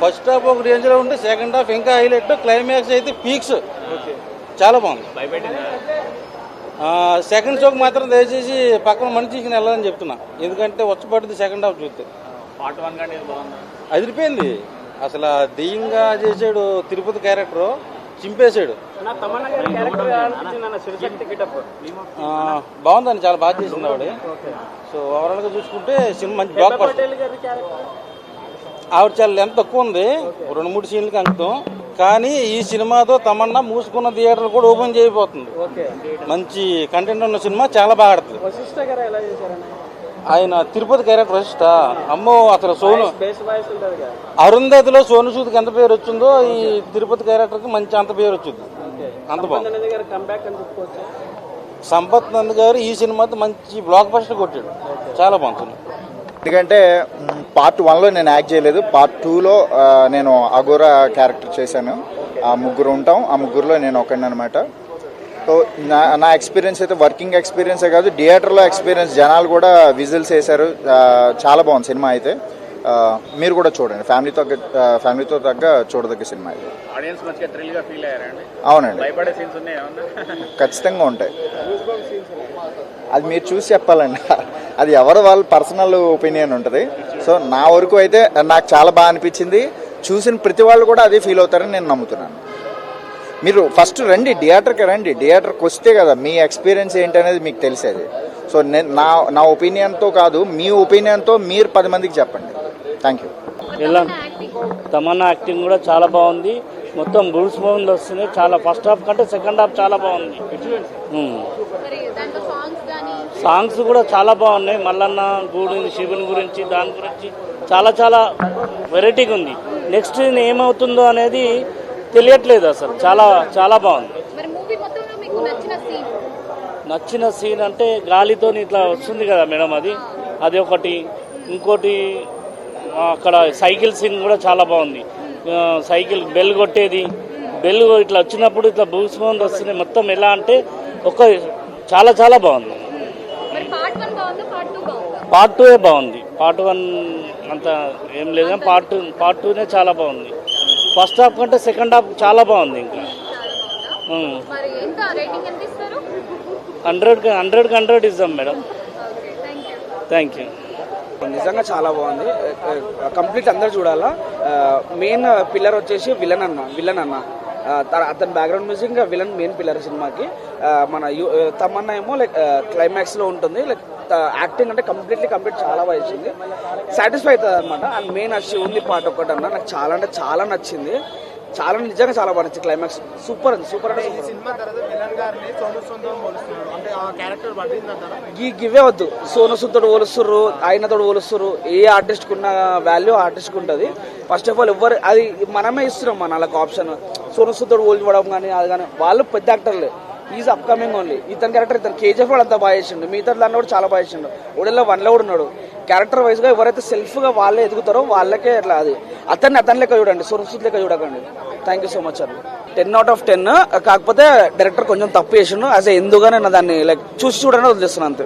First half ఒక range లో ఉంటే సెకండ్ హాఫ్ ఇంకా హైలైట్, క్లైమాక్స్ అయితే పీక్స్. చాలా బాగుంది. సెకండ్ షోకి మాత్రం దయచేసి పక్కన మనిషి తీసుకుని వెళ్ళాలని చెప్తున్నా, ఎందుకంటే వచ్చపడుతుంది సెకండ్ హాఫ్ చూస్తే. అదిరిపోయింది అసలు. దెయ్యంగా చేసాడు తిరుపతి క్యారెక్టర్, చింపేశాడు. బాగుందండి, చాలా బాగా చేసింది ఆవిడ. సో ఓవరాల్ గా చూసుకుంటే సినిమా మంచి బ్లాక్ బస్టర్. ఆవిడ చాలా లెంత్ తక్కువ ఉంది, 2-3 సీన్లకి అంకితం. కానీ ఈ సినిమాతో తమన్నా మూసుకున్న థియేటర్లు కూడా ఓపెన్ చేయబోతుంది. మంచి కంటెంట్ ఉన్న సినిమా, చాలా బాగా ఆడుతుంది. ఆయన తిరుపతి క్యారెక్టర్ వశిష్ట, అమ్మో అసలు సోను అరుంధతిలో సోను సూద్కి ఎంత పేరు వచ్చిందో ఈ తిరుపతి క్యారెక్టర్కి మంచి అంత పేరు వచ్చింది. అంత బాగుంది. సంపత్ నంద్ గారు ఈ సినిమాతో మంచి బ్లాక్ బస్టర్ కొట్టాడు, చాలా బాగుంటుంది. ఎందుకంటే పార్ట్ 1లో నేను యాక్ట్ చేయలేదు, పార్ట్ 2లో నేను అఘోరా క్యారెక్టర్ చేశాను. ఆ ముగ్గురు ఉంటాం, ఆ ముగ్గురులో నేను ఒకడిని అనమాట. సో నా ఎక్స్పీరియన్స్ అయితే వర్కింగ్ ఎక్స్పీరియన్సే కాదు, థియేటర్లో ఎక్స్పీరియన్స్. జనాలు కూడా విజిల్స్ వేశారు, చాలా బాగుంది సినిమా అయితే. మీరు కూడా చూడండి, ఫ్యామిలీతో తగ్గ చూడదగ్గ సినిమా ఇది. అవునండి, ఖచ్చితంగా ఉంటాయి. అది మీరు చూసి చెప్పాలండి, అది ఎవరు వాళ్ళ పర్సనల్ ఒపీనియన్ ఉంటుంది. సో నా వరకు అయితే నాకు చాలా బాగా అనిపించింది. చూసిన ప్రతి వాళ్ళు కూడా అదే ఫీల్ అవుతారని నేను నమ్ముతున్నాను. మీరు ఫస్ట్ రండి, థియేటర్కి రండి. థియేటర్కి వస్తే కదా మీ ఎక్స్పీరియన్స్ ఏంటనేది మీకు తెలిసేది. సో నేను నా ఒపీనియన్తో కాదు, మీ ఒపీనియన్తో మీరు 10 మందికి చెప్పండి. Thank you. తమన్నా యాక్టింగ్ కూడా చాలా బాగుంది. మొత్తం బూడ్స్ మూవీలు వస్తున్నాయి. చాలా ఫస్ట్ హాఫ్ కంటే సెకండ్ హాఫ్ చాలా బాగుంది. సాంగ్స్ కూడా చాలా బాగున్నాయి. మల్లన్న గూడు, శివుని గురించి, దాని గురించి చాలా చాలా వెరైటీగా ఉంది. నెక్స్ట్ ఏమవుతుందో అనేది తెలియట్లేదు అసలు. చాలా చాలా బాగుంది. నచ్చిన సీన్ అంటే గాలితో ఇట్లా వస్తుంది కదా మేడం, అది ఒకటి. ఇంకోటి అక్కడ సైకిల్ సీన్ కూడా చాలా బాగుంది. సైకిల్ బెల్ కొట్టేది, బెల్ ఇట్లా వచ్చినప్పుడు ఇట్లా బూస్ బాగుంది వస్తుంది. మొత్తం ఎలా అంటే చాలా చాలా బాగుంది. పార్ట్ 2 బాగుంది. పార్ట్ 1 అంత ఏం లేదు, పార్ట్ 2నే చాలా బాగుంది. ఫస్ట్ హాఫ్ కంటే సెకండ్ హాఫ్ చాలా బాగుంది. ఇంకా 100 ఇద్దాం మేడం. Thank you. నిజంగా చాలా బాగుంది. కంప్లీట్ అందరు చూడాలా. మెయిన్ పిల్లర్ వచ్చేసి విలన్ అన్న అతని బ్యాక్గ్రౌండ్ మ్యూజిక్, ఇంకా విలన్ మెయిన్ పిల్లర్ సినిమాకి. మన తమన్నా ఏమో లైక్ క్లైమాక్స్లో ఉంటుంది. లైక్ యాక్టింగ్ అంటే కంప్లీట్ చాలా బాగా ఇచ్చింది. సాటిస్ఫై అవుతుంది అనమాట. అండ్ మెయిన్ వచ్చి ఉంది పాట ఒక్కటన్నా నాకు చాలా అంటే చాలా నచ్చింది. చాలా నిజంగా చాలా బాగా నచ్చింది. క్లైమాక్స్ సూపర్ అంటే సూపర్. గివే వద్దు, సోను సూద్ తోడు పోలుస్తుర్రు, ఆయనతో పోలుస్తుర్రు. ఏ ఆర్టిస్ట్ కున్న వాల్యూ ఆర్టిస్ట్ ఉంటుంది. ఫస్ట్ ఆఫ్ ఆల్ ఎవరు అది మనమే ఇస్తున్నాం మనకు ఆప్షన్. సోను సూద్ తోడు పోల్చుకోవడం కానీ అది కానీ, వాళ్ళు పెద్ద యాక్టర్లే. Is upcoming only. ఇతని క్యారెక్టర్ ఇతను కేజీఎఫ్ కూడా అంతా బాగా చేసిండు. మిగతా దాంట్లో కూడా చాలా బాగా చేసిండు. ఉడల్లో 1లో కూడా ఉన్నాడు. క్యారెక్టర్ వైజ్గా ఎవరైతే సెల్ఫ్గా వాళ్ళే ఎదుగుతారో వాళ్ళకే అట్లా అది. అతని లెక్క చూడండి, సోను సూద్ లెక్క చూడకండి. థ్యాంక్ యూ సో మచ్ అండి. 10/10. కాకపోతే డైరెక్టర్ కొంచెం తప్పు చేసిండు. యాజ్ ఎందుగా నేను దాన్ని లైక్ చూసి చూడని వదిలేస్తున్నాను అంతే.